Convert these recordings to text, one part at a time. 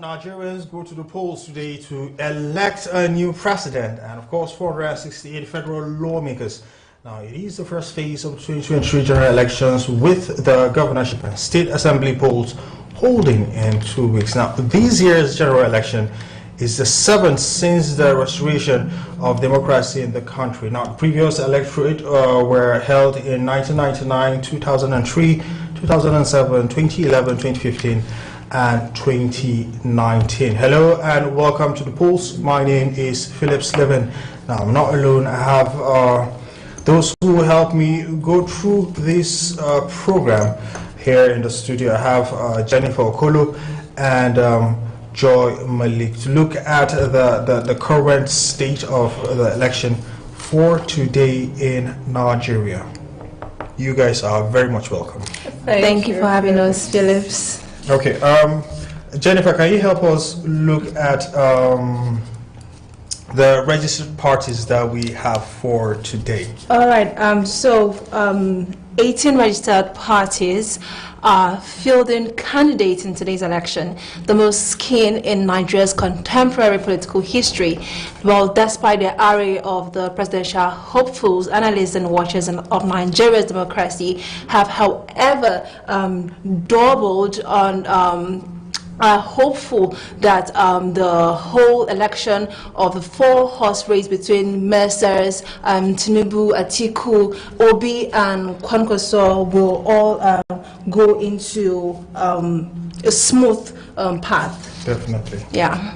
Nigerians go to the polls today to elect a new president and, of course, 468 federal lawmakers. Now, it is the first phase of 2023 general elections with the governorship and state assembly polls holding in 2 weeks. Now, this year's general election is the seventh since the restoration of democracy in the country. Now, previous electorate were held in 1999, 2003, 2007, 2011, 2015, and 2019. Hello and welcome to the polls. My name is Philip Slevin. Now, I'm not alone. I have those who will help me go through this program here in the studio. I have Jennifer Okolo and Joy Malik to look at the current state of the election for today in Nigeria. You guys are very much welcome. Thank you for having us, Phillips. Okay, Jennifer, can you help us look at the registered parties that we have for today? All right, 18 registered parties are fielding candidates in today's election, the most keen in Nigeria's contemporary political history. Well, despite the array of the presidential hopefuls, analysts and watchers of Nigeria's democracy have, however, doubled on are hopeful that the whole election of the four-horse race between Messrs. Tinubu, Atiku, Obi, and Kwankwaso will all go into a smooth path. Definitely. Yeah.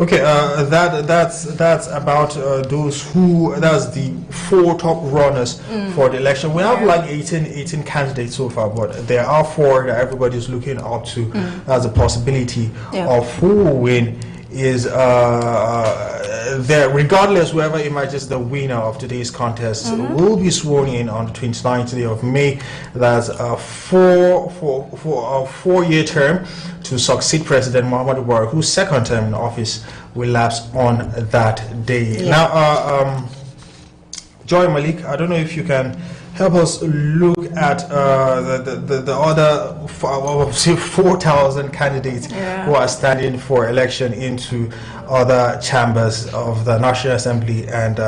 Okay, that's about that's the four top runners for the election. We have like 18 candidates so far, but there are four that everybody's looking up to. That's a possibility of who will win is there, regardless whoever emerges the winner of today's contest will be sworn in on the 29th day of May. That's a four-year term to succeed President Muhammadu Buhari, whose second term in office will lapse on that day. Now, Joy Malik, I don't know if you can help us look at the other 4,000 candidates who are standing for election into other chambers of the National Assembly and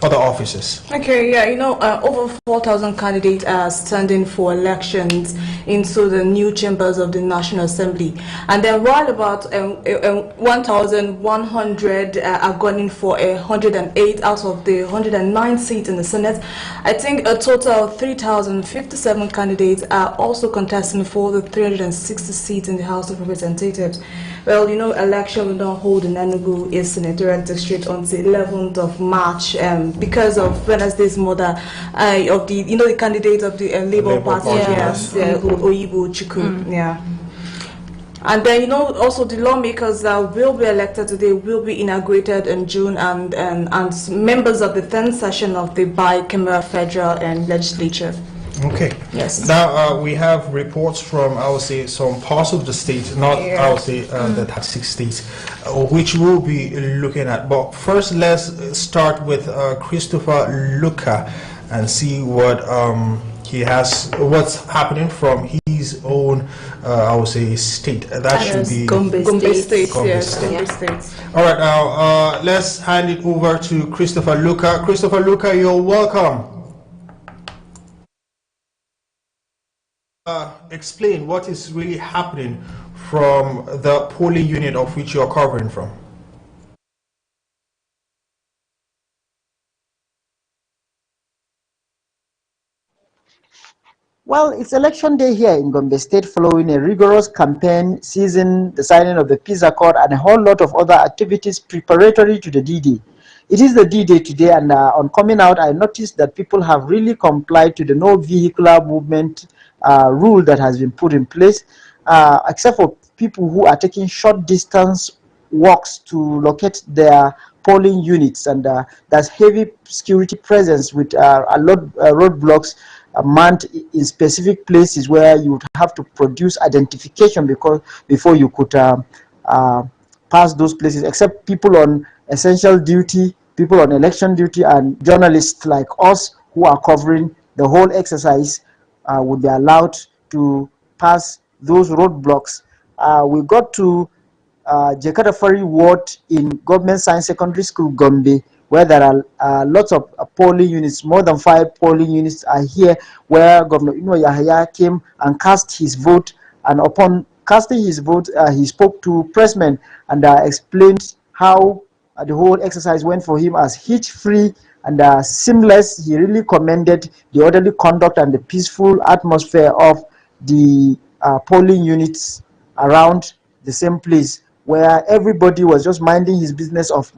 other offices. Okay, over 4,000 candidates are standing for elections into the new chambers of the National Assembly. And then while about 1,100 are gunning for 108 out of the 109 seats in the Senate, I think a total of 3,057 candidates are also contesting for the 360 seats in the House of Representatives. Well, election will not hold in Enugu, a senatorial district, until 11th of March because of Wednesday's murder of the candidate of the Labour Party, Oyibo Chukwu. Yeah. And then, also the lawmakers that will be elected today will be inaugurated in June, and members of the 10th session of the bicameral federal and legislature. Okay. Yes. Now we have reports from, I would say, some parts of the state, not I would say the 36 states, which we'll be looking at. But first, let's start with Christopher Luka and see what what's happening from his own, I would say, state. That should be Gombe State. Gombe State. All right. Now let's hand it over to Christopher Luka. Christopher Luka, you're welcome. Explain what is really happening from the polling unit of which you are covering from. Well, it's election day here in Gombe State following a rigorous campaign season, the signing of the peace accord, and a whole lot of other activities preparatory to the D-Day. It is the D-Day today, and on coming out, I noticed that people have really complied to the no vehicular movement rule that has been put in place, except for people who are taking short distance walks to locate their polling units, and there's heavy security presence with a lot roadblocks manned in specific places where you would have to produce identification before you could pass those places, except people on essential duty, people on election duty, and journalists like us who are covering the whole exercise would be allowed to pass those roadblocks. We got to Jekatafari Ward in Government Science Secondary School, Gombe, where there are lots of polling units. More than 5 polling units are here, where Governor Ino Yahaya came and cast his vote. And upon casting his vote, he spoke to pressmen and explained how the whole exercise went for him as hitch-free and seamless. He really commended the orderly conduct and the peaceful atmosphere of the polling units around the same place, where everybody was just minding his business of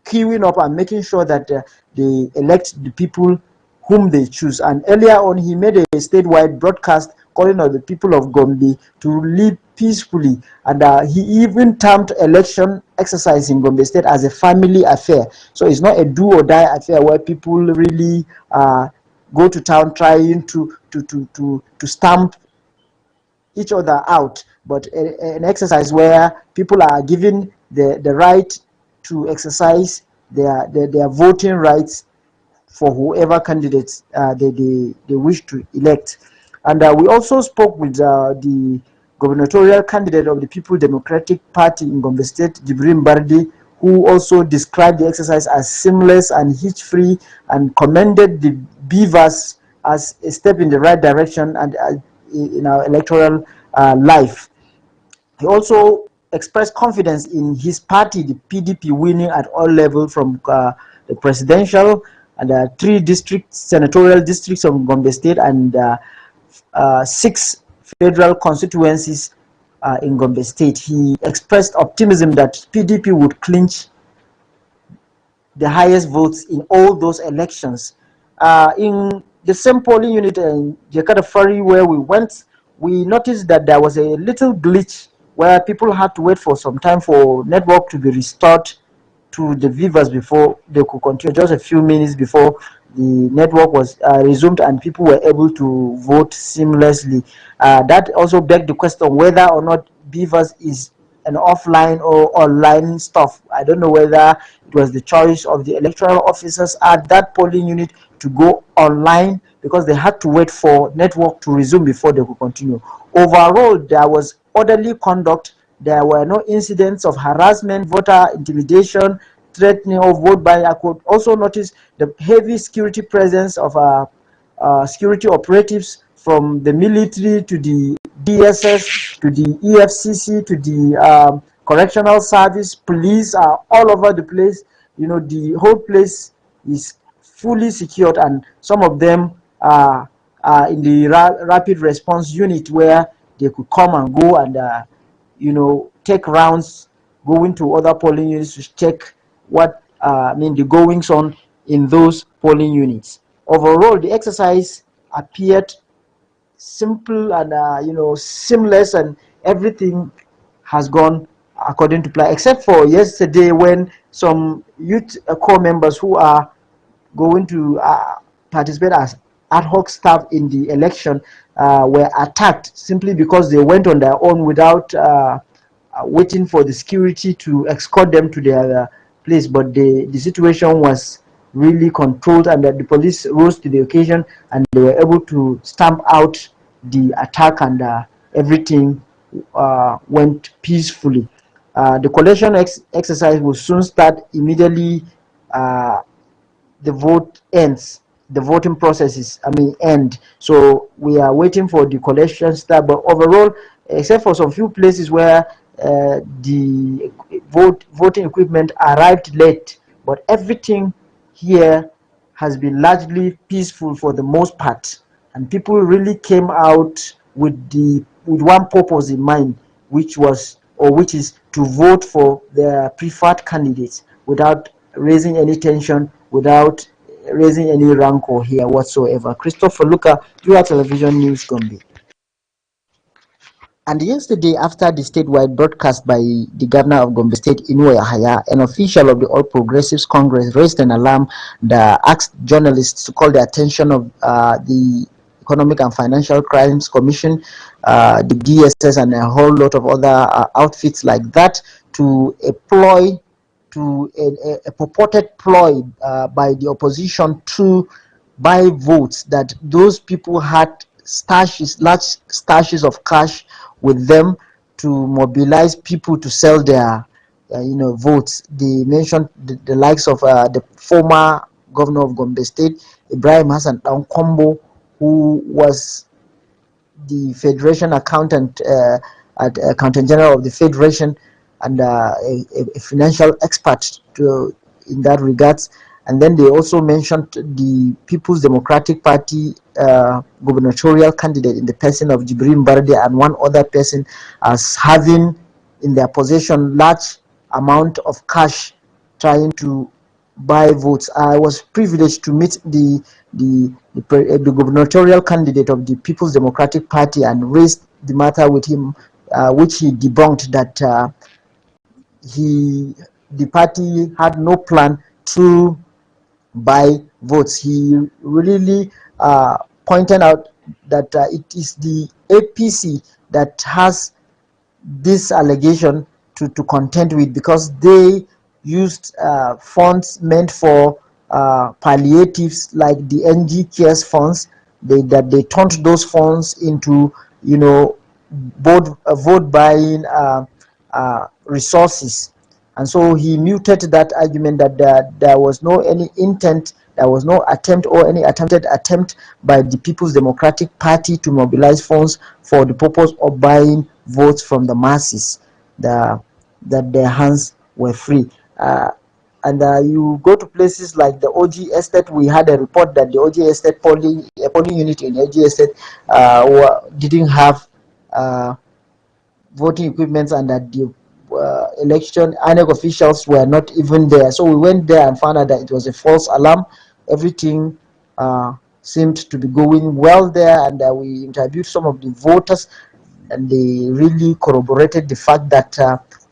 queuing up and making sure that they elect the people whom they choose. And earlier on, he made a statewide broadcast calling on the people of Gombe to live peacefully. And he even termed election exercise in Gombe State as a family affair. So it's not a do or die affair where people really go to town trying to stamp each other out, but an exercise where people are given the right to exercise their voting rights for whoever candidates they wish to elect. And we also spoke with the gubernatorial candidate of the People Democratic Party in Gombe State, Jibrin Bardi, who also described the exercise as seamless and hitch-free and commended the beavers as a step in the right direction and in our electoral life. He also expressed confidence in his party, the PDP, winning at all levels from the presidential and 3 senatorial districts of Gombe State and 6 federal constituencies in Gombe State. He expressed optimism that PDP would clinch the highest votes in all those elections. In the same polling unit in Jekatafari where we went, we noticed that there was a little glitch where people had to wait for some time for network to be restored to the viewers before they could continue, just a few minutes before the network was resumed and people were able to vote seamlessly. That also begged the question whether or not Beavers is an offline or online stuff. I don't know whether it was the choice of the electoral officers at that polling unit to go online because they had to wait for network to resume before they could continue. Overall, there was orderly conduct. There were no incidents of harassment, voter intimidation, threatening of vote buying. I could also notice the heavy security presence of security operatives from the military to the DSS to the EFCC to the correctional service. Police are all over the place. You know, the whole place is fully secured, and some of them are in the rapid response unit where they could come and go and you know, take rounds, go into other polling units to check what the goings on in those polling units. Overall, the exercise appeared simple and you know, seamless, and everything has gone according to plan, except for yesterday when some youth core members who are going to participate as ad hoc staff in the election were attacked simply because they went on their own without waiting for the security to escort them to their place. But the situation was really controlled, and that the police rose to the occasion and they were able to stamp out the attack, and everything went peacefully. The collation exercise will soon start immediately the vote ends. The voting processes end. So we are waiting for the collection start. But overall, except for some few places where the voting equipment arrived late, but everything here has been largely peaceful for the most part, and people really came out with one purpose in mind, which is to vote for their preferred candidates without raising any tension, without raising any rancor here whatsoever. Christopher Luca, you are Television News, Gombe. And yesterday, after the statewide broadcast by the governor of Gombe State, Inuo Yahaya, an official of the All Progressives Congress raised an alarm that asked journalists to call the attention of the Economic and Financial Crimes Commission, the DSS, and a whole lot of other outfits like that to a ploy, to a purported ploy by the opposition to buy votes, that those people had stashes, large stashes of cash with them, to mobilize people to sell their votes. They mentioned the likes of the former governor of Gombe State, Ibrahim Hassan Kombo, who was the Federation Accountant Accountant General of the Federation, and a financial expert in that regards. And then they also mentioned the People's Democratic Party gubernatorial candidate in the person of Jibrin Barde and one other person as having in their possession large amount of cash trying to buy votes. I was privileged to meet the gubernatorial candidate of the People's Democratic Party and raised the matter with him, which he debunked that the party had no plan to buy votes. He really pointed out that it is the APC that has this allegation to contend with, because they used funds meant for palliatives like the NG Cares funds. They turned those funds into vote buying resources. And so he muted that argument that there was no any intent, there was no attempt or any attempted attempt by the People's Democratic Party to mobilize funds for the purpose of buying votes from the masses, that their hands were free. And you go to places like the OG Estate. We had a report that the OG Estate polling unit in OG Estate didn't have voting equipment, and that the election INEC officials were not even there. So we went there and found out that it was a false alarm. Everything seemed to be going well there, and we interviewed some of the voters, and they really corroborated the fact that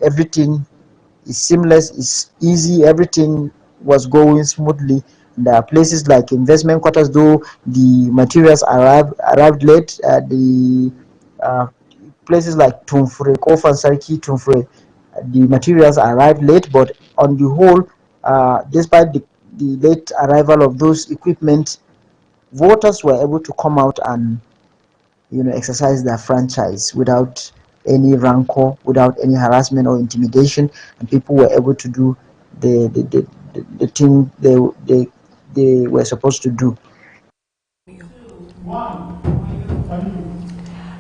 everything is seamless, is easy, everything was going smoothly. There are places like investment quarters, though the materials arrived late. The places like Tumfure, Kofan Sarki, Tumfure, the materials arrived late, but on the whole, despite the late arrival of those equipment, voters were able to come out and exercise their franchise without any rancor, without any harassment or intimidation, and people were able to do the thing they were supposed to do.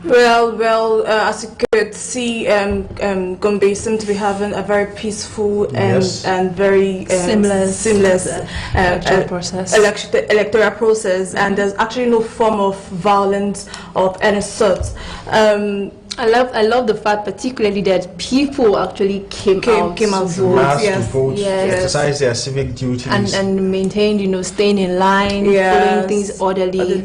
Well, as you could see, Gombe seemed to be having a very peaceful and very seamless electoral process. Electoral process, and there's actually no form of violence of any sort. I love the fact, particularly that people actually came out to vote, exercise their civic duties, and maintained, staying in line, following things orderly.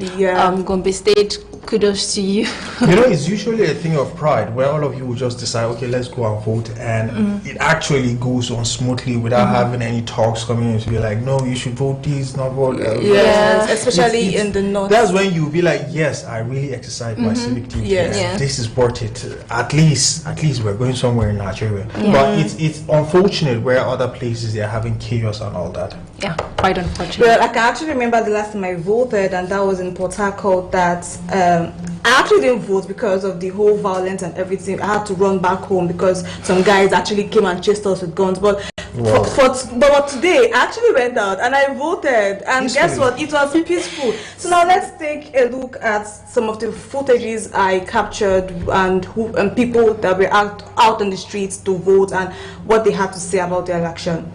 Gombe State, kudos to you. It's usually a thing of pride where all of you will just decide, okay, let's go and vote, and it actually goes on smoothly without having any talks coming in to be like, no, you should vote this, not vote else. Yes, especially in the north. That's when you'll be like, yes, I really exercise my civic duty. This is worth it. At least we're going somewhere in Nigeria. But it's unfortunate where other places they're having chaos and all that. Yeah, quite unfortunate. Well, I can actually remember the last time I voted, and that was in Port Harcourt, that I actually didn't vote because of the whole violence and everything. I had to run back home because some guys actually came and chased us with guns. But but today I actually went out and I voted, and guess what? It was peaceful. So now let's take a look at some of the footages I captured and people that were out on the streets to vote and what they had to say about the election.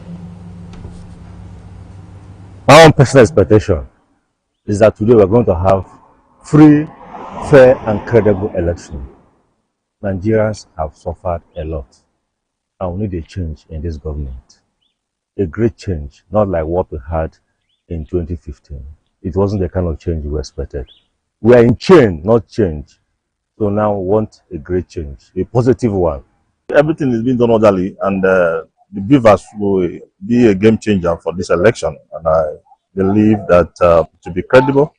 My own personal expectation is that today we're going to have free, fair and credible election. Nigerians have suffered a lot, and we need a change in this government. A great change, not like what we had in 2015. It wasn't the kind of change we expected. We are in change, not change. So now we want a great change, a positive one. Everything is being done orderly, and the beavers will be a game changer for this election, and I believe that to be credible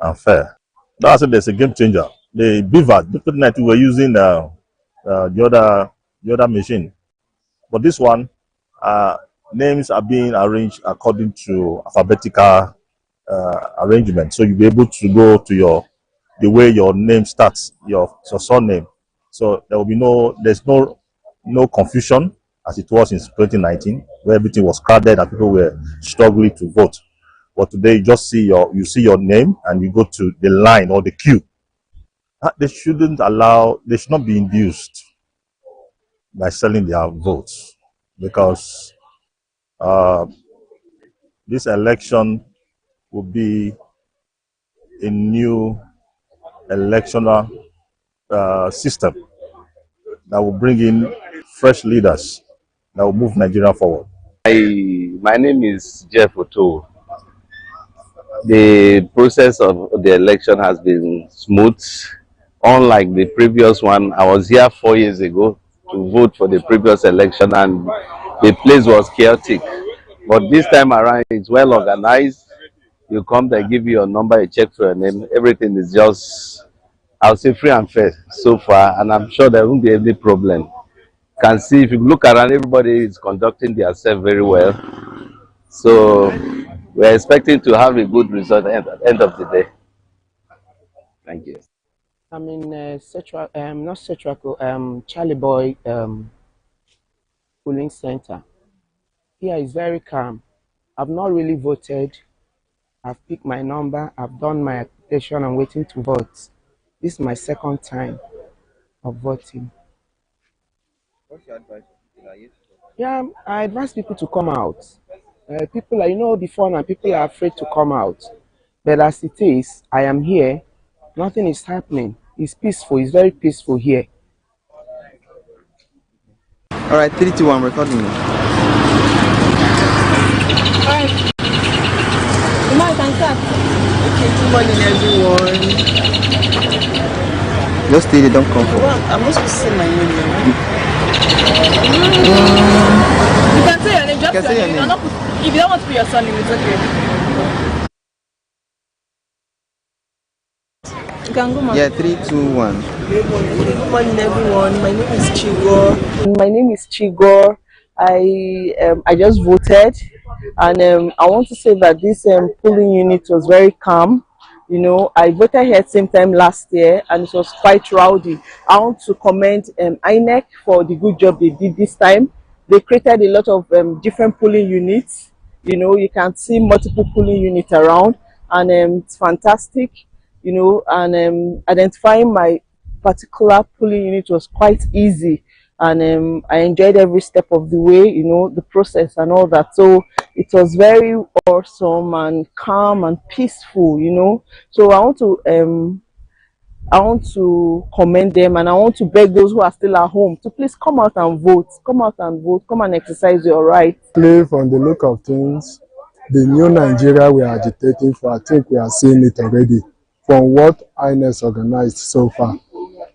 and fair. That's why there's a game changer. The beavers, the 2019 were using the other machine, but this one, names are being arranged according to alphabetical arrangement. So you'll be able to go to the way your name starts, your surname. So there will be there's no confusion as it was in 2019, where everything was crowded and people were struggling to vote. But today you just see your name and you go to the line or the queue. They should not be induced by selling their votes, because this election will be a new electoral system that will bring in fresh leaders that will move Nigeria forward. My name is Jeff Oto. The process of the election has been smooth. Unlike the previous one, I was here 4 years ago to vote for the previous election and the place was chaotic. But this time around, it's well organized. You come, they give you your number, you check for your name. Everything is just, I'll say, free and fair so far, and I'm sure there won't be any problem. You can see, if you look around, everybody is conducting themselves very well. So we're expecting to have a good result at the end of the day. Thank you. I'm in Charlie Boy polling center. Here is very calm. I've not really voted. I've picked my number. I've done my application. I'm waiting to vote. This is my second time of voting. What's your advice? Yeah, I advise people to come out. People are, before now, people are afraid to come out. But as it is, I am here. Nothing is happening. It's peaceful. It's very peaceful here. All right, 3, 2, 1, recording. Alright. The mic can start. Okay, good morning, everyone. Just stay there, don't come for. I'm not supposed to say my name. You can say your name, just You can say your name. If you don't want to put your son name, it's okay. You can go, man. Yeah, 3, 2, 1. Good morning, everyone. My name is Chigo. I just voted, and I want to say that this polling unit was very calm. I voted here at the same time last year, and it was quite rowdy. I want to commend INEC for the good job they did this time. They created a lot of different polling units. You can see multiple polling units around, and it's fantastic. And identifying my particular polling unit was quite easy, and I enjoyed every step of the way, the process and all that. So it was very awesome and calm and peaceful, So I want to commend them, and I want to beg those who are still at home to please come out and vote. Come out and vote. Come and exercise your right. From the look of things, the new Nigeria we are agitating for, I think we are seeing it already from what INEC organized so far.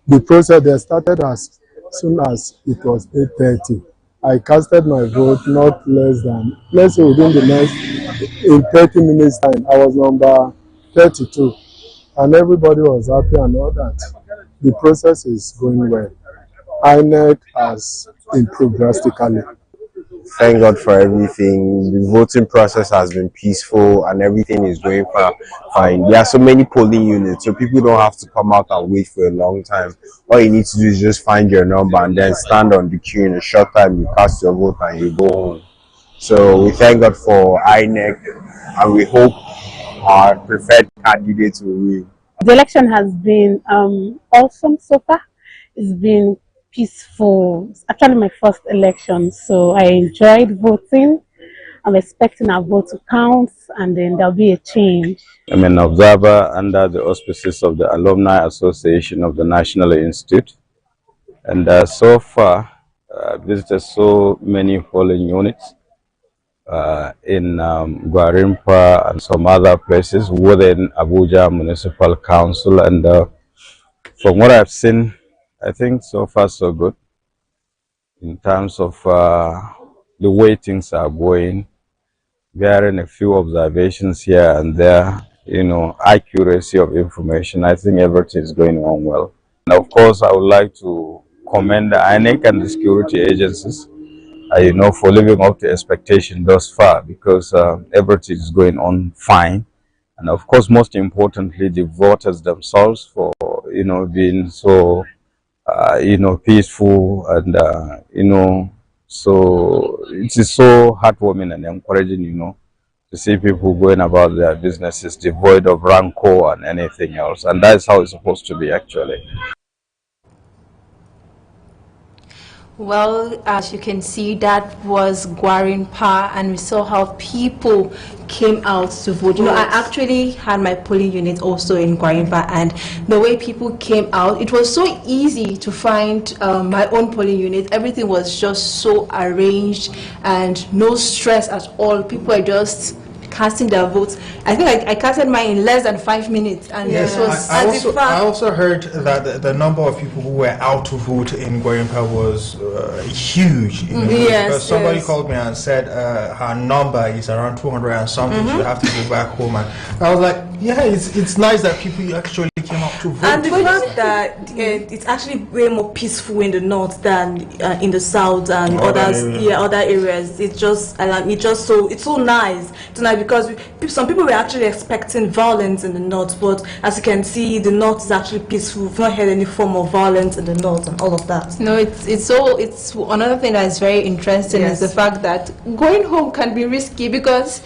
The process they started as soon as it was 8:30. I casted my vote not less than, let's say within the next, in 30 minutes time, I was number 32. And everybody was happy and all that. The process is going well. INEC has improved drastically. Thank God for everything. The voting process has been peaceful and everything is going fine. There are so many polling units, so people don't have to come out and wait for a long time. All you need to do is just find your number and then stand on the queue in a short time. You cast your vote and you go home. So we thank God for INEC and we hope our preferred candidates will win. The election has been awesome so far. It's been peaceful. It's actually my first election, so I enjoyed voting. I'm expecting our vote to count, and then there'll be a change. I'm an observer under the auspices of the Alumni Association of the National Institute, and so far I've visited so many polling units in Gwarimpa and some other places within Abuja Municipal Council, and from what I've seen, I think so far so good in terms of the way things are going. Bearing a few observations here and there, accuracy of information, I think everything is going on well. And of course, I would like to commend the INEC and the security agencies, for living up to expectation thus far, because everything is going on fine. And of course, most importantly, the voters themselves for, being so peaceful, and so it is so heartwarming and encouraging, to see people going about their businesses devoid of rancor and anything else, and that's how it's supposed to be, actually. Well, as you can see, that was Gwarinpa, and we saw how people came out to vote. I actually had my polling unit also in Gwarinpa, and the way people came out, it was so easy to find my own polling unit. Everything was just so arranged and no stress at all. People were just casting their votes. I think I casted mine in less than 5 minutes, and Yes, this was. I also heard that the number of people who were out to vote in Gwarinpa was huge. Because somebody called me and said her number is around 200 and something. So you have to go back home, and I was like, yeah, it's nice that people actually came out to vote. And the fact that it's actually way more peaceful in the north than in the south and other areas. It's so nice tonight, because some people were actually expecting violence in the north, but as you can see, the north is actually peaceful. We've not had any form of violence in the north and all of that. No, it's another thing that is very interesting is the fact that going home can be risky, because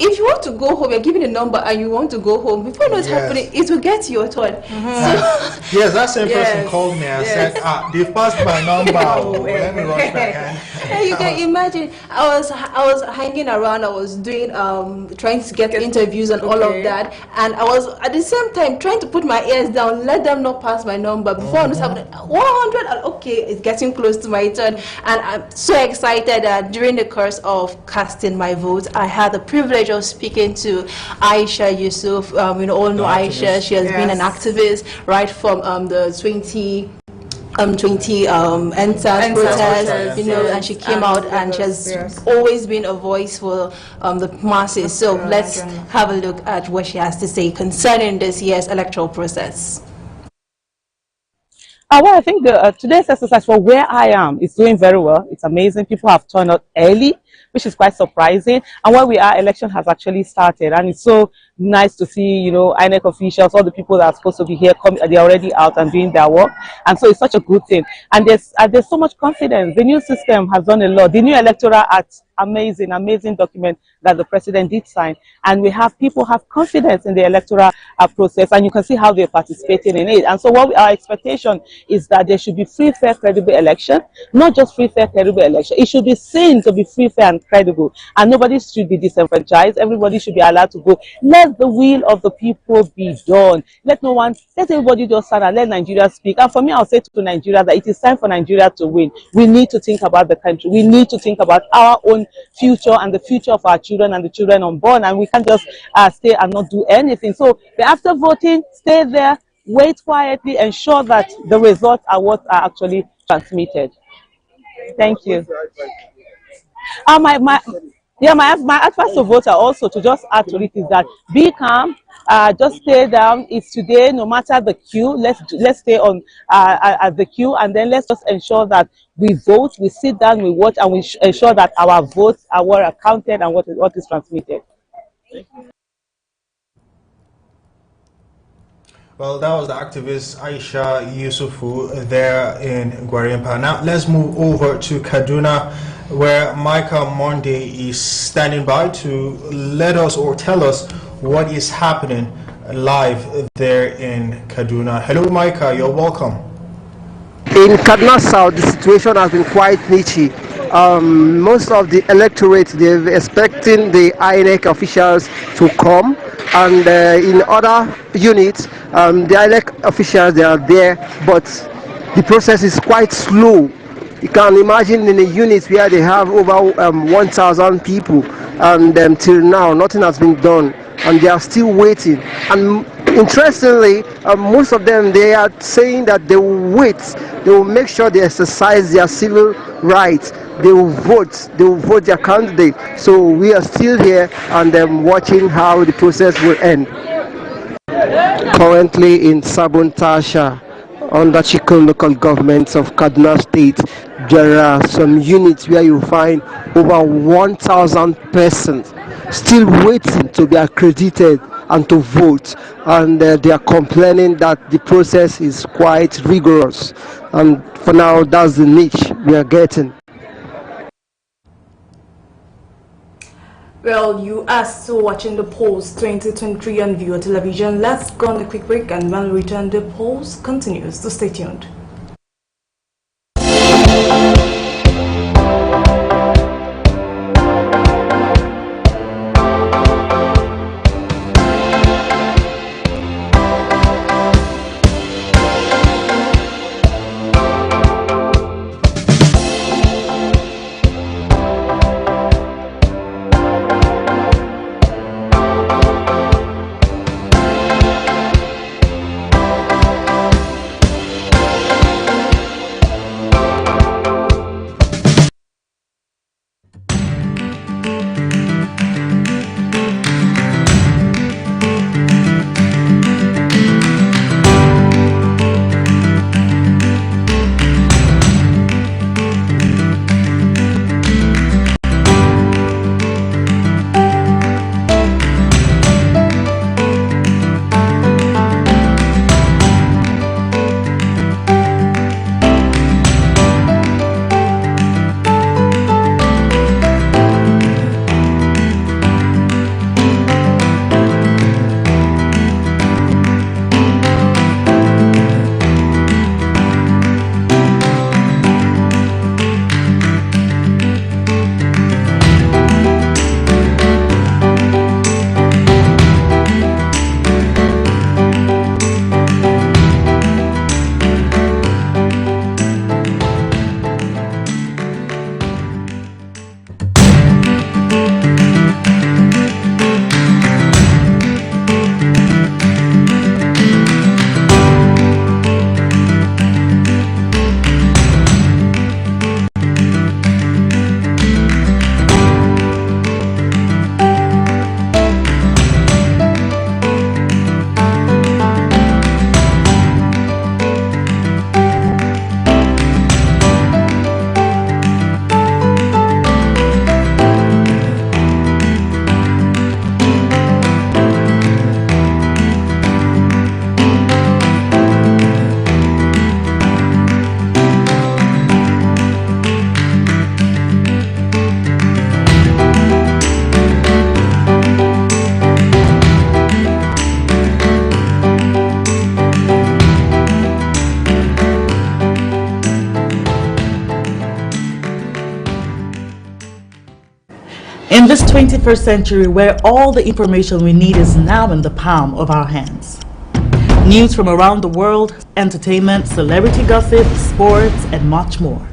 if you want to go home, you're given a number and you want to go home, before what's happening, it will get to your turn. So, yes, that same person called me and said, they've passed my number. Let me rush back. And you can imagine, I was hanging around, I was doing trying to get interviews and all of that, and I was at the same time trying to put my ears down, let them not pass my number before what's happening. 100, and okay, it's getting close to my turn, and I'm so excited that during the course of casting my vote, I had the privilege of speaking to Aisha Yusuf. We all know Aisha. She has been an activist right from the 2020 NSAS protest, and she came out, and she has always been a voice for the masses. So let's have a look at what she has to say concerning this year's electoral process. Well, I think today's exercise, for where I am, is doing very well. It's amazing. People have turned out early, which is quite surprising. And where we are, election has actually started. And it's so nice to see, INEC officials, all the people that are supposed to be here, they're already out and doing their work. And so it's such a good thing. And there's so much confidence. The new system has done a lot. The new Electoral Act, amazing document that the president did sign. And people have confidence in the electoral process, and you can see how they're participating in it. And so our expectation is that there should be free, fair, credible election, not just free, fair, credible election. It should be seen to be free, fair, and credible. And nobody should be disenfranchised. Everybody should be allowed to go. Let the will of the people be done. Let everybody just stand and let Nigeria speak. And for me, I'll say to Nigeria that it is time for Nigeria to win. We need to think about the country. We need to think about our own future and the future of our children and the children unborn, and we can't just stay and not do anything. So after voting, stay there, wait quietly, ensure that the results are what are actually transmitted. Thank you. My advice to voter also, to just add to it, is that be calm, just stay down. It's today, no matter the queue. Let's stay on at the queue, and then let's just ensure that we vote, we sit down, we watch, and we ensure that our votes are well counted and what is transmitted. Well, that was the activist Aisha Yusufu there in Gwarinpa. Now let's move over to Kaduna, where Michael Monday is standing by to let us or tell us what is happening live there in Kaduna. Hello, Micah, you're welcome. In Kaduna South, the situation has been quite niche. Most of the electorate, they're expecting the INEC officials to come, and in other units, the INEC officials, they are there, but the process is quite slow. You can imagine in a unit where they have over 1,000 people, and till now nothing has been done, and they are still waiting. And interestingly, most of them, they are saying that they will wait, they will make sure they exercise their civil rights, they will vote their candidate. So we are still here and watching how the process will end. Currently in Sabon Tasha, under Chikun local government of Kaduna State, there are some units where you find over 1,000 persons still waiting to be accredited and to vote. And they are complaining that the process is quite rigorous. And for now, that's the niche we are getting. Well, you are still watching the polls 2023 on Viewer Television. Let's go on a quick break, and when we return, the polls continues. So stay tuned. In this 21st century, where all the information we need is now in the palm of our hands. News from around the world, entertainment, celebrity gossip, sports, and much more.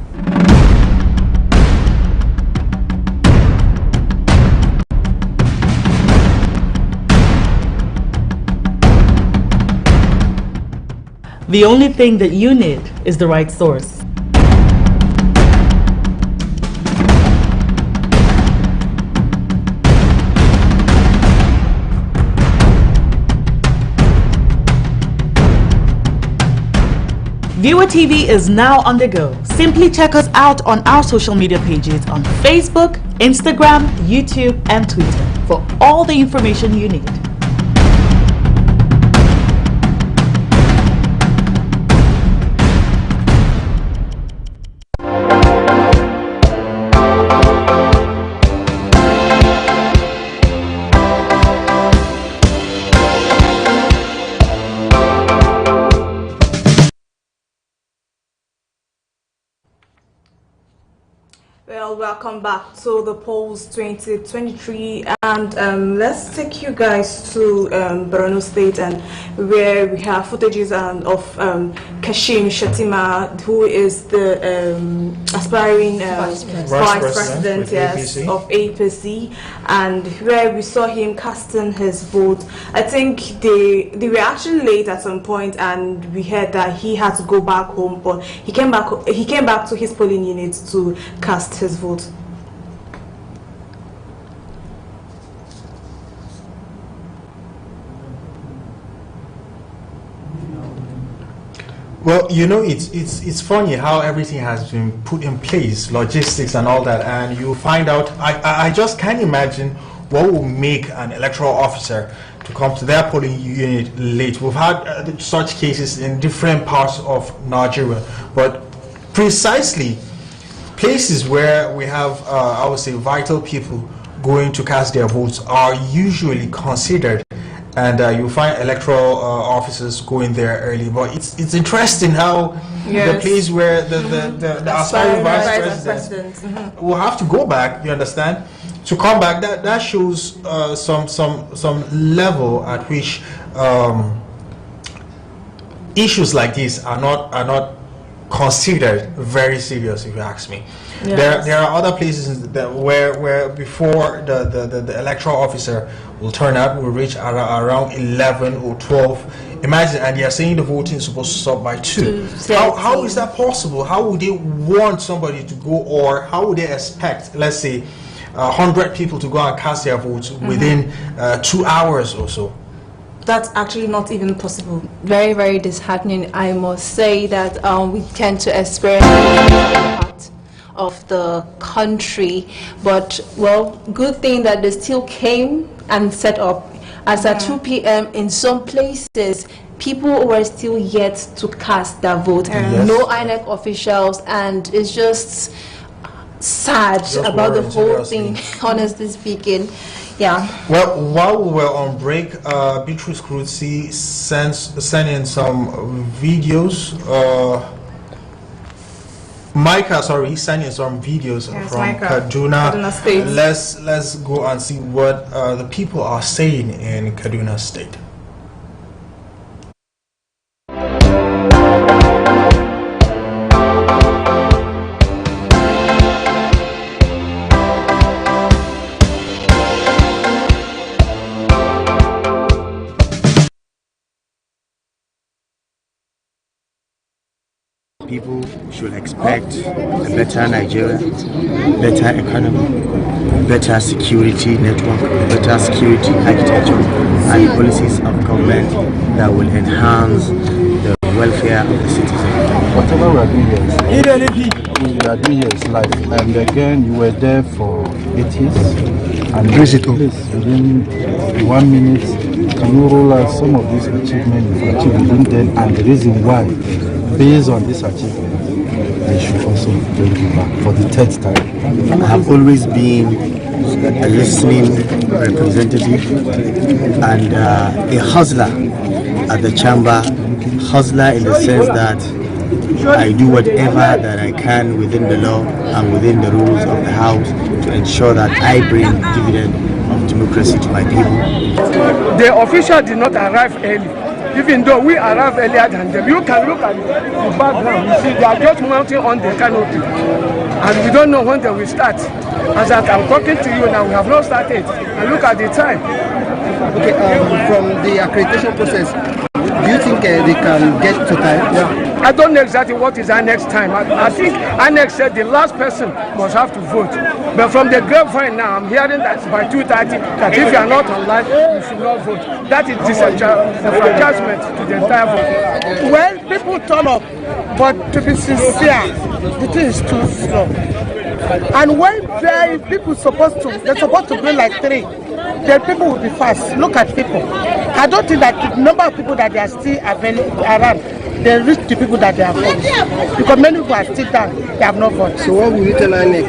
The only thing that you need is the right source. Viewer TV is now on the go. Simply check us out on our social media pages on Facebook, Instagram, YouTube, and Twitter for all the information you need. Well, welcome back to the polls 2023, and let's take you guys to Borno State, and where we have footages of Kashim Shettima, who is the aspiring vice president, yes, of APC, and where we saw him casting his vote. I think they were actually late at some point, and we heard that he had to go back home, but he came back to his polling unit to cast his vote. Well, you know, it's funny how everything has been put in place, logistics and all that, and you find out, I just can't imagine what will make an electoral officer to come to their polling unit late? We've had such cases in different parts of Nigeria, but precisely places where we have, I would say, vital people going to cast their votes are usually considered, and you find electoral officers going there early. But it's interesting how the place where the aspiring vice president will have to go back, you understand, to come back. That shows some level at which issues like this are not considered very serious, if you ask me. Yes. There are other places where before the electoral officer will turn out, will reach around 11 or 12. Imagine, and they are saying the voting is supposed to stop by 2. How is that possible? How would they want somebody to go, or how would they expect, let's say, 100 people to go and cast their votes within 2 hours or so? That's actually not even possible. Very, very disheartening. I must say that we tend to experience part of the country, but well, good thing that they still came and set up. As at 2 p.m. in some places, people were still yet to cast their vote. No INEC officials, and it's just sad about the whole thing, honestly speaking. Yeah. Well, while we were on break, Beatrice Krutzi sent in some videos. Micah, sorry, he sent in some videos from Kaduna State. Let's go and see what the people are saying in Kaduna State. People should expect a better Nigeria, better economy, better security network, better security architecture, and policies of government that will enhance the welfare of the citizen. Whatever we are doing here is life. And again, you were there for 8 years. And please, within 1 minute, can you roll out some of these achievements you've achieved within them, and the reason why, based on this achievement, they should also bring you back for the 3rd time? I have always been a listening representative and a hustler at the chamber. Hustler in the sense that I do whatever that I can within the law and within the rules of the house to ensure that I bring dividend of democracy to my people. The official did not arrive early, even though we arrived earlier than them. You can look at the background. You see, they are just mounting on the canopy, and we don't know when they will start. As that I'm talking to you now, we have not started. And look at the time. Okay, from the accreditation process, do you think they can get to time? Yeah. I don't know exactly what is our next time. I think Annex said the last person must have to vote. But from the grapevine now, I'm hearing that by 2:30, that if you are not online, you should not vote. That is disenfranchisement to the entire vote. Well, people turn up, but to be sincere, the thing is too slow. And when people they're supposed to bring like 3, then people will be fast. Look at people. I don't think that the number of people that they are still available around, they reach the people that they have voted. Because many people are still down, they have not voted. So what will you tell INEC?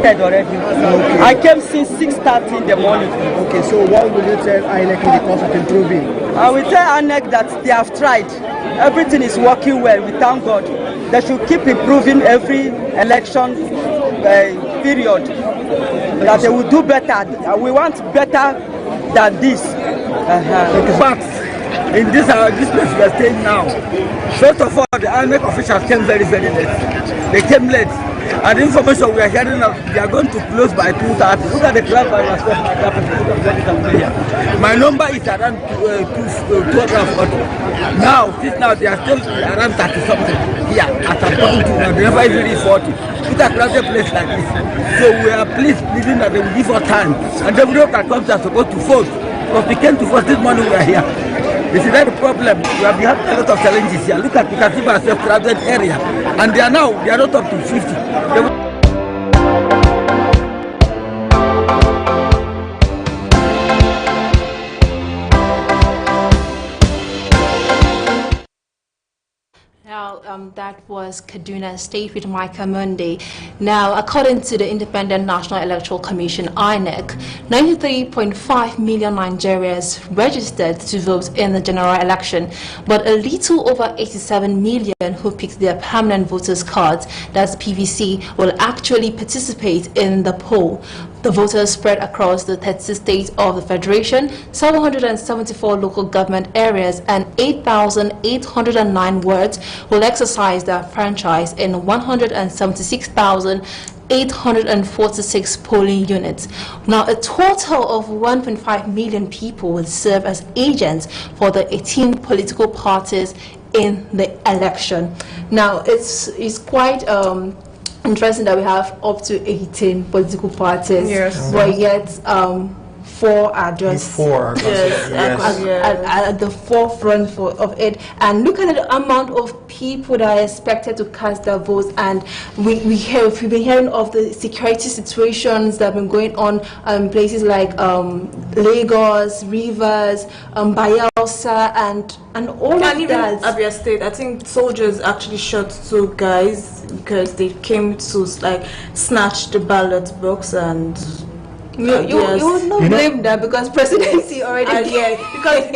Already. Okay. I came since 6:30 in the morning. Okay, so what will you tell INEC in the course of improving? I will tell INEC that they have tried. Everything is working well, we thank God. They should keep improving every election period. That they will do better. We want better than this. But in this place we are staying now, first of all, the INEC officials came very, very late. They came late. And the information we are hearing now, they are going to close by 2:30. Look at the crowd by yourself. My number is around 240. Now, they are still around 30 something here. As I'm talking to you, the number is really 40. Look at a place like this. So we are pleased believing that they will give us time. And everyone that comes are supposed to vote. Because we came to vote this morning, we are here. This is not the problem. We have had a lot of challenges here. Look at the Katiba self-crowded area. And they are not up to 50. That was Kaduna State with Micah Monday. Now, according to the Independent National Electoral Commission, INEC, 93.5 million Nigerians registered to vote in the general election, but a little over 87 million who picked their permanent voters cards, that's PVC, will actually participate in the poll. The voters spread across the 30 states of the Federation, 774 local government areas, and 8,809 wards will exercise their franchise in 176,846 polling units. Now, a total of 1.5 million people will serve as agents for the 18 political parties in the election. Now, it's quite interesting that we have up to 18 political parties, yes, but yet 4 are just at the forefront of it. And look at the amount of people that are expected to cast their votes. And we've been hearing of the security situations that have been going on in places like Lagos, Rivers, Bayelsa, and all of even that. Abia State, I think soldiers actually shot 2 guys because they came to like snatch the ballot box, and you would not blame that because presidency already because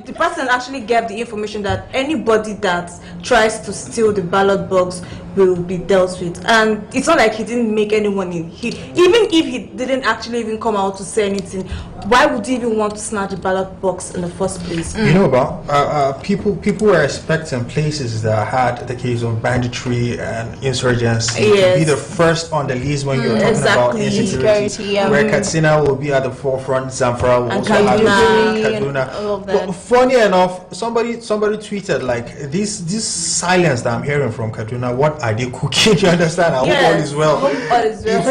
the person actually gave the information that anybody that tries to steal the ballot box will be dealt with, and it's not like he didn't make anyone in. Even if he didn't actually even come out to say anything, why would he even want to snatch the ballot box in the first place? You know about people were expecting places that had the case of banditry and insurgency to be the first on the list when you're talking about insecurity. Where Katsina will be at the forefront, Zamfara will also have Kaduna. But funny enough, somebody tweeted like this silence that I'm hearing from Kaduna. What are they cooking? You understand? I hope all is well. All is well.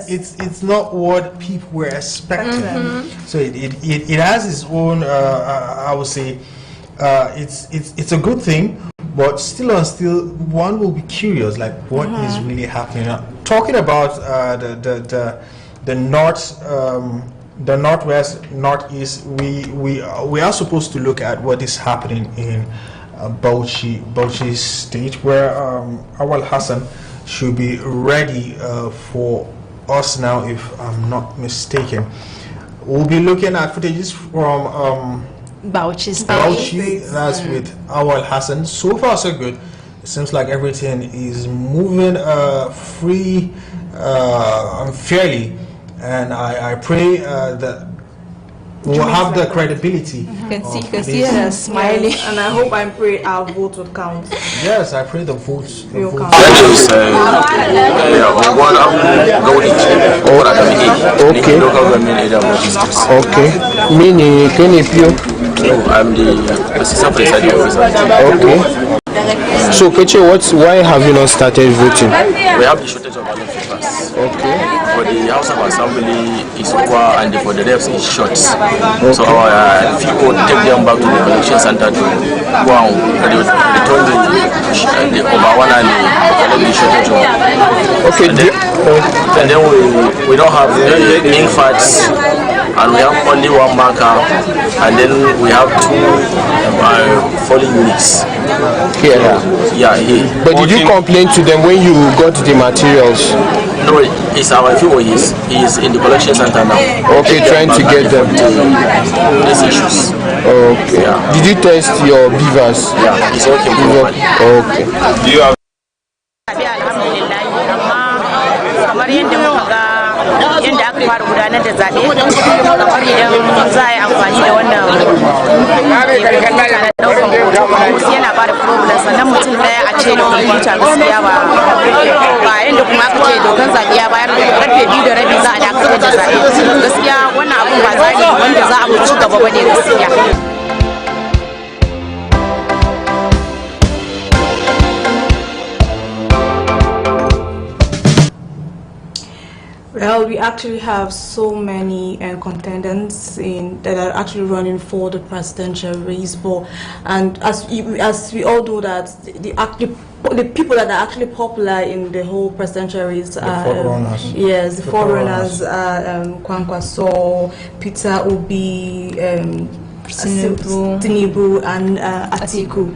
It's not what people were expecting. So it has its own. I would say it's a good thing, but still one will be curious, like what is really happening. Talking about the north, the northwest, northeast, we are supposed to look at what is happening in Bauchi state, where Awal Hassan should be ready for us now, if I'm not mistaken. We'll be looking at footages from Bauchi, that's with Awal Hassan. So far so good. It seems like everything is moving free and fairly, and I pray that we'll have the credibility. You can see her smiling. And I hope and pray our vote will count. Yes, I pray the votes will count. Okay. Meaning, can you? I'm the assistant presiding officer. Okay. So, Keche, why have you not started voting? We have the shortage of ballot papers. Okay. For the House of Assembly is equal, and for the reps is short. Okay. So our people take them back to the collection center to go and return the over one and the shortage of. Okay. And then we don't have the ink facts, and we have only 1 marker, and then we have 2 polling units. Here. Yeah, here. But did you complain to them when you got the materials? No, it's our people. He's in the collection center now. Okay, trying to get them to these issues. Okay. Yeah. Did you test your beavers? Yeah, it's working. Okay. Do you have? yadda aka fara gudanar da zaɓe kamar idan za a yi amfani da wannan ɗaukan hoto yana ba da problem, sannan mutum ɗaya a ce da kwamfuta gaskiya ba yadda kuma aka ce dokan zaɓe ya bayar da karfe 2:30 za a dakatar da zaɓe, gaskiya wannan abun ba tsari wanda za a ci gaba ba ne gaskiya. Well, we actually have so many contenders that are actually running for the presidential race, and as we all know that the people that are actually popular in the whole presidential race are the forerunners are Kwankwaso, Peter Obi, Tinubu, and Atiku.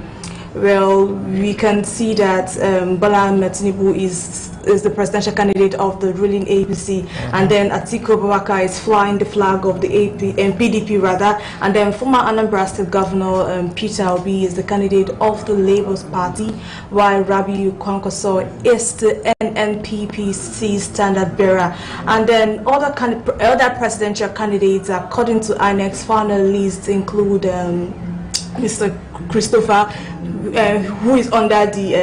well, we can see that Bola Ahmed Tinubu is the presidential candidate of the ruling APC, and then Atiku Abubakar is flying the flag of the PDP rather, and then former Anambra State Governor Peter Obi is the candidate of the Labour Party, while Rabiu Kwankwaso is the NNPPC standard bearer, and then other presidential candidates according to INEC's final list include Mr. Christopher, who is under the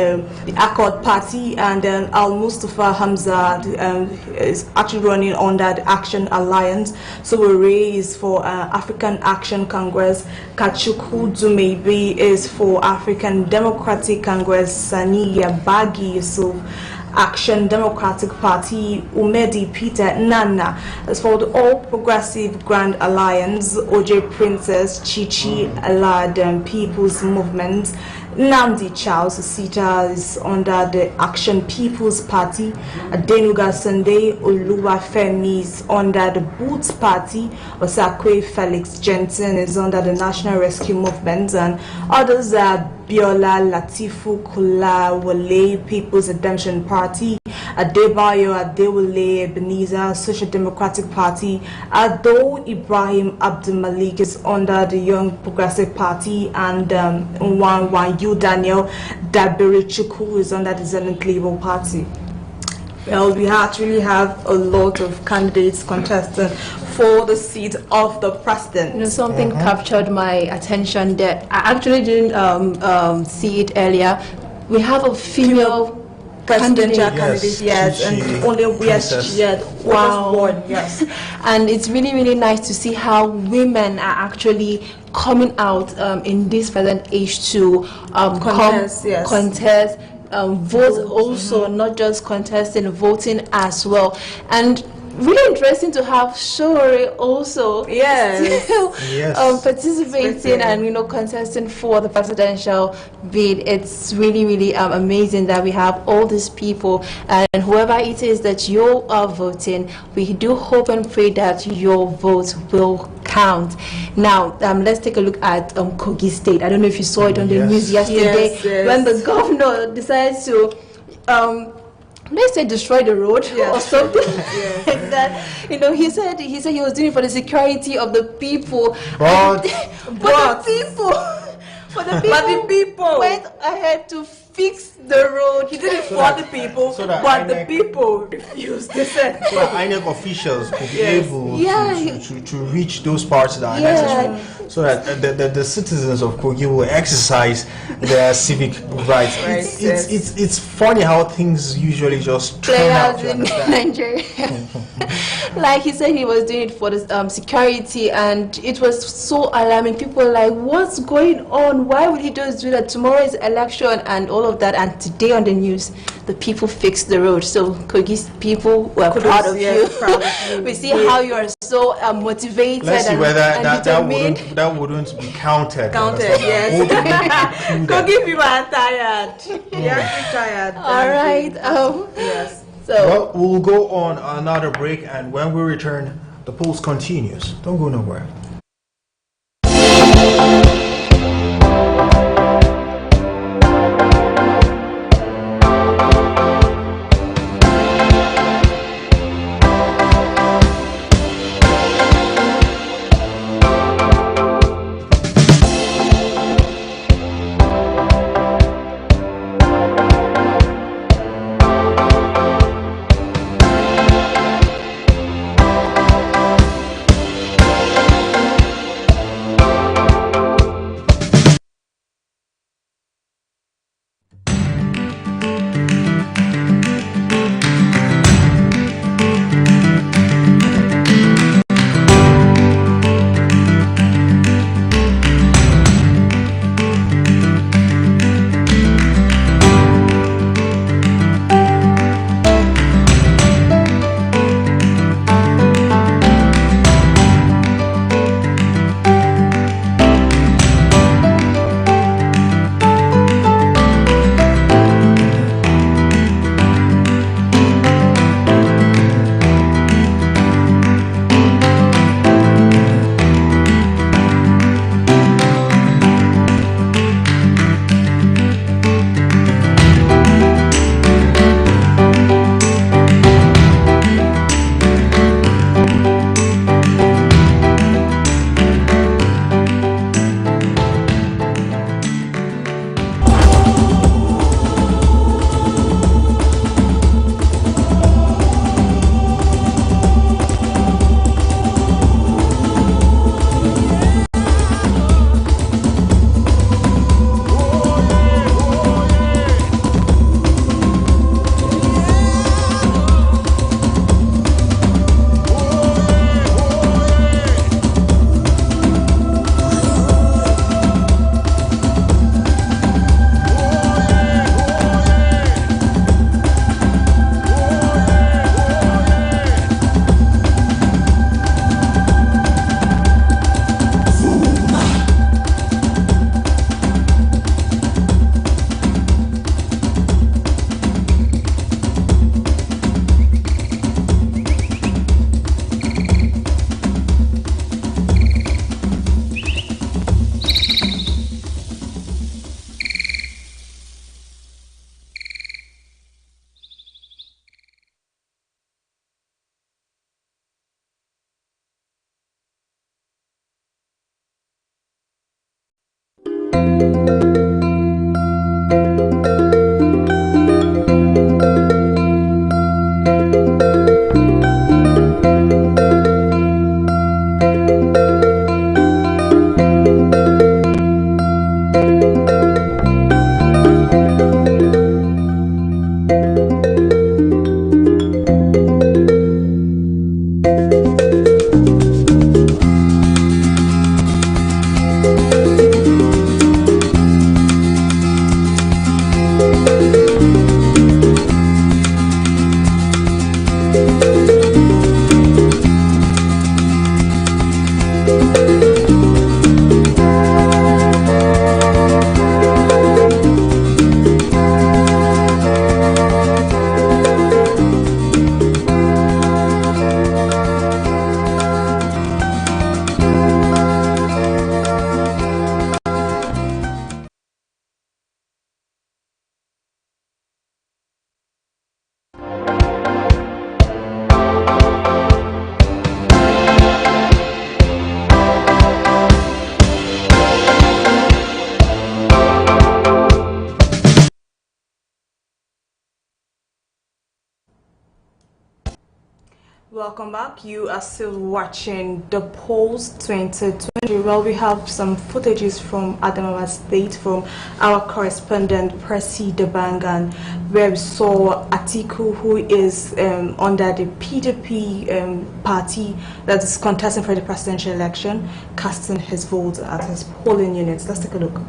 Accord Party, and then Al Mustafa Hamza is actually running under the Action Alliance. Sowore is for African Action Congress. Kachuku Dumeibi is for African Democratic Congress. Sani Yabagi is for Action Democratic Party. Umedi Peter Nana is for the All Progressive Grand Alliance. OJ Princess Chichi Alad People's Movement. Nnamdi Charles Sita is under the Action People's Party. Adenuga Sunday Oluwafemi is under the Boots Party. Osakwe Felix Jensen is under the National Rescue Movement, and others are Biola Latifu Kulawole People's Redemption Party, Adebayo Adewale Ebenezer Social Democratic Party. Ado Ibrahim Abdul Malik is under the Young Progressive Party, and Nwanwayu Daniel Dabiri Chukwu is under the Zenith Labour Party. Well, we actually have a lot of candidates contesting for the seat of the president. You know, something captured my attention that I actually didn't see it earlier. We have a female presidential candidate, yes, and only one, yes. And it's really, really nice to see how women are actually coming out in this present age to contest, vote also, not just contesting, voting as well. And really interesting to have Shore also participating and contesting for the presidential bid. It's really, really amazing that we have all these people, and whoever it is that you are voting, we do hope and pray that your vote will count. Now let's take a look at Kogi State. I don't know if you saw it on the news yesterday when the governor decides to let's say destroy the road or something like that. He said he was doing it for the security of the people. But the people went ahead to fix the road. He did it for the people, but the people refused. They said so INEC officials could be able to reach those parts that are necessary, so that the citizens of Kogi will exercise their civic rights. It's funny how things usually just play out in Nigeria. Like he said, he was doing it for the security, and it was so alarming. People were like, what's going on? Why would he just do that? Tomorrow is election and all of that. And today on the news, the people fixed the road. So Kogi people were proud of you. We see how you are so motivated. Let's see whether that wouldn't be counted. Kogi people are tired. They are tired. All right. So well, we'll go on another break, and when we return, the pulse continues. Don't go nowhere. Welcome back. You are still watching the polls 2020. Well, we have some footages from Adamawa State from our correspondent Percy Debangan, where we saw Atiku, who is under the PDP party that is contesting for the presidential election, casting his vote at his polling units. Let's take a look.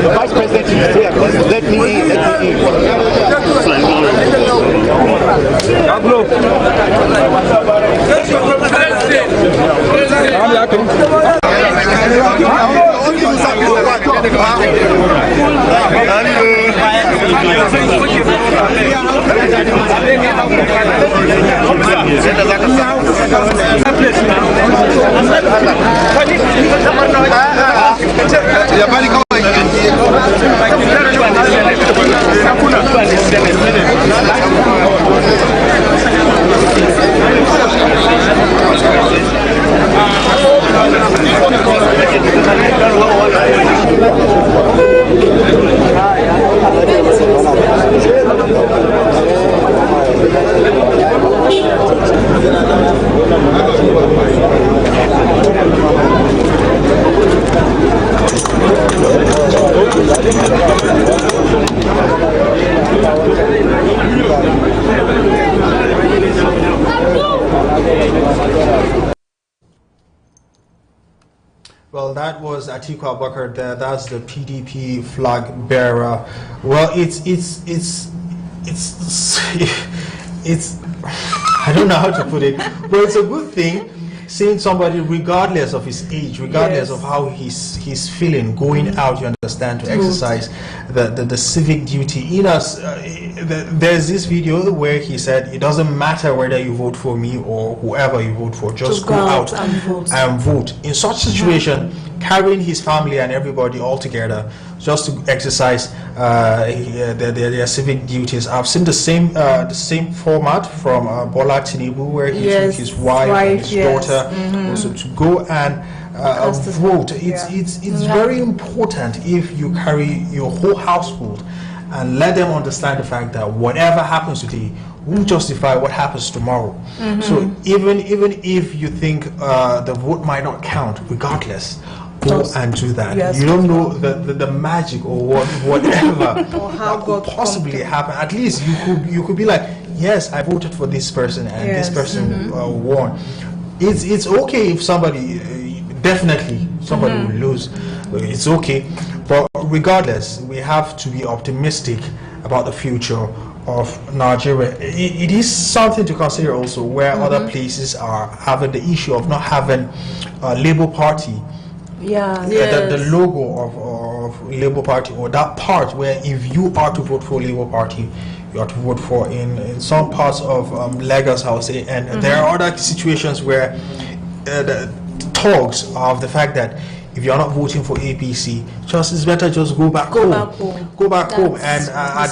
The Vice President is here. Let me in. Let me Well, that was Atiku Abubakar. That's the PDP flag bearer. Well, it's I don't know how to put it, but it's a good thing. seeing somebody, regardless of his age, regardless of how he's feeling, going out, you understand, to exercise the civic duty. In us, there's this video where he said, it doesn't matter whether you vote for me or whoever you vote for, just go out and vote. In such situation, carrying his family and everybody all together just to exercise their civic duties. I've seen the same format from Bola Tinubu, where he took his wife and his daughter also to go and vote. It's very important if you carry your whole household and let them understand the fact that whatever happens today won't justify what happens tomorrow. So even if you think the vote might not count, regardless, go and do that. You don't know the magic or whatever or how that could possibly happen. At least you could be like, yes, I voted for this person and this person won. It's okay if somebody definitely somebody will lose. It's okay, but regardless, we have to be optimistic about the future of Nigeria. It is something to consider also where other places are having the issue of not having a Labour Party. The logo of Labour Party, or that part where if you are to vote for Labour Party, you are to vote for in some parts of Lagos, I would say, and there are other situations where the talks of the fact that if you're not voting for APC, it's better just go back home. Go back home. And I've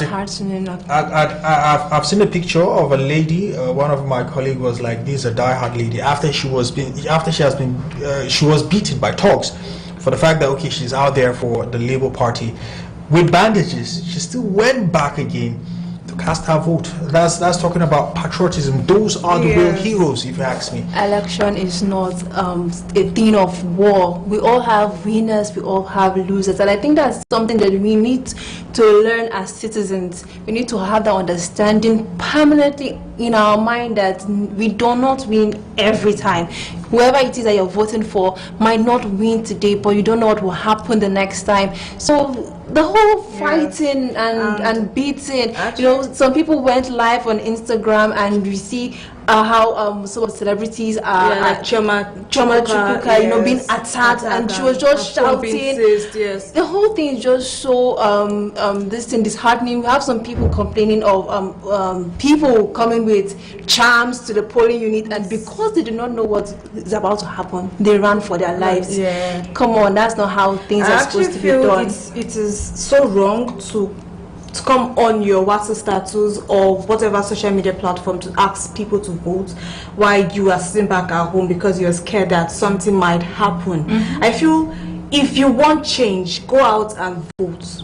seen a picture of a lady. One of my colleagues was like, "This is a diehard lady." She was beaten by thugs for the fact that she's out there for the Labour Party with bandages. She still went back again to cast her vote. That's talking about patriotism. Those are the real heroes, if you ask me. Election is not a thing of war. We all have winners, we all have losers, and I think that's something that we need to learn as citizens. We need to have that understanding permanently in our mind that we do not win every time. Whoever it is that you're voting for might not win today, but you don't know what will happen the next time. So the whole fighting and beating, some people went live on Instagram and we see how some of the celebrities are like Choma Chukwuka, being attacked, and she was just shouting. The whole thing is just so disheartening. We have some people complaining of people coming with charms to the polling unit, and because they do not know what is about to happen, they ran for their lives. Come on, that's not how things are supposed to be done. It is so wrong to come on your WhatsApp status or whatever social media platform to ask people to vote while you are sitting back at home because you're scared that something might happen. I feel if you want change, go out and vote.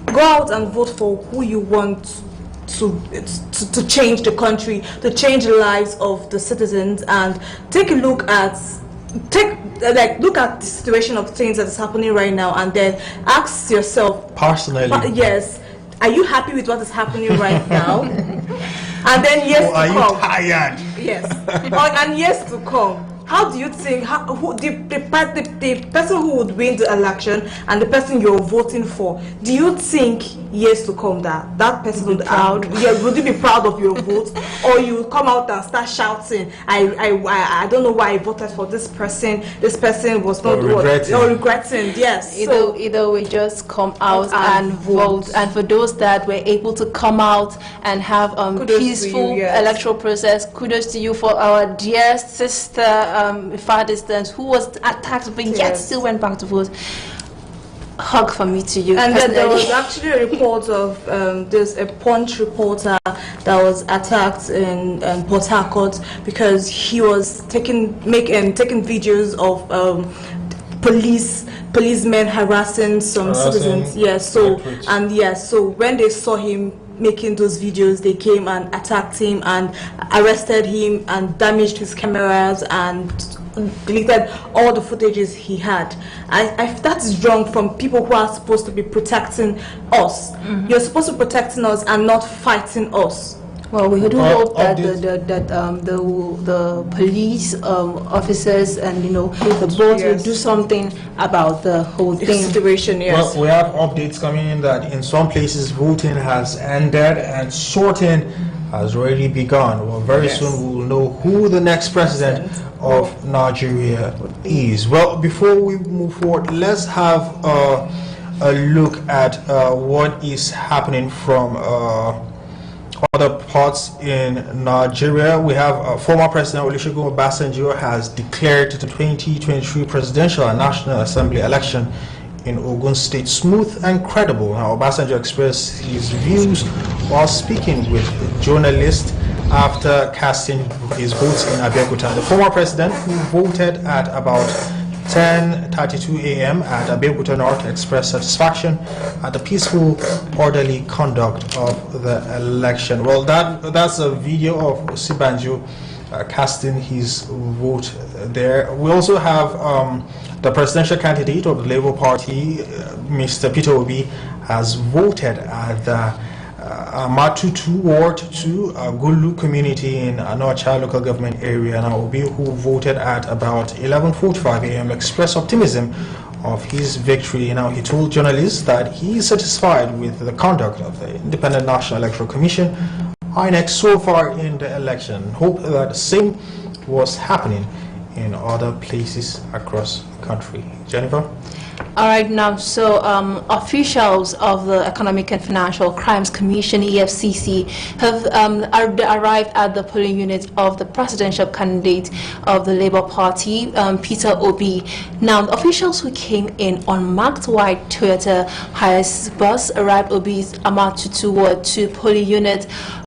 Go out and vote for who you want to change the country, to change the lives of the citizens, and take a look at look at the situation of things that is happening right now, and then ask yourself personally, are you happy with what is happening right now? And then are you tired? Yes. And years to come, how do you think the person who would win the election and the person you're voting for, do you think years to come that person would would you be proud of your vote, or you will come out and start shouting, I don't know why I voted for this person was not regretting. Yes. Either we just come out and vote, and for those that were able to come out and have peaceful electoral process, kudos to you. For our dear sister far distance who was attacked but yet still went back to vote, hug from me to you. And then there was actually a report of there's a Punch reporter that was attacked in Port Harcourt because he was taking videos of policemen harassing some citizens. So when they saw him making those videos, they came and attacked him and arrested him and damaged his cameras and deleted all the footages he had. That is wrong from people who are supposed to be protecting us. You're supposed to be protecting us and not fighting us. Well, we do hope that the police officers and the board will do something about the whole situation. Well, we have updates coming in that in some places voting has ended and certain has already begun. Well, very soon we will know who the next president of Nigeria is. Well, before we move forward, let's have a look at what is happening from other parts in Nigeria. We have former President Olusegun Obasanjo has declared the 2023 presidential and National Assembly election in Ogun State smooth and credible. Now, Obasanjo expressed his views while speaking with journalists after casting his votes in Abeokuta. The former president, who voted at about 10:32 a.m. at Abeokuta North, expressed satisfaction at the peaceful, orderly conduct of the election. Well, that's a video of Osibanjo casting his vote there. We also have the presidential candidate of the Labour Party, Mr. Peter Obi, has voted at the Matutu Ward 2 Gulu community in Anocha local government area. Now, Obi, who voted at about 11:45 a.m., expressed optimism of his victory. Now, he told journalists that he is satisfied with the conduct of the Independent National Electoral Commission, INEC, so far in the election. Hope that the same was happening in other places across the country. Jennifer? All right, now, so officials of the Economic and Financial Crimes Commission, EFCC, have arrived at the polling unit of the presidential candidate of the Labour Party, Peter Obi. Now, the officials who came in on marked white Toyota Hiace bus arrived at Obi's Amatutu Ward 2 polling unit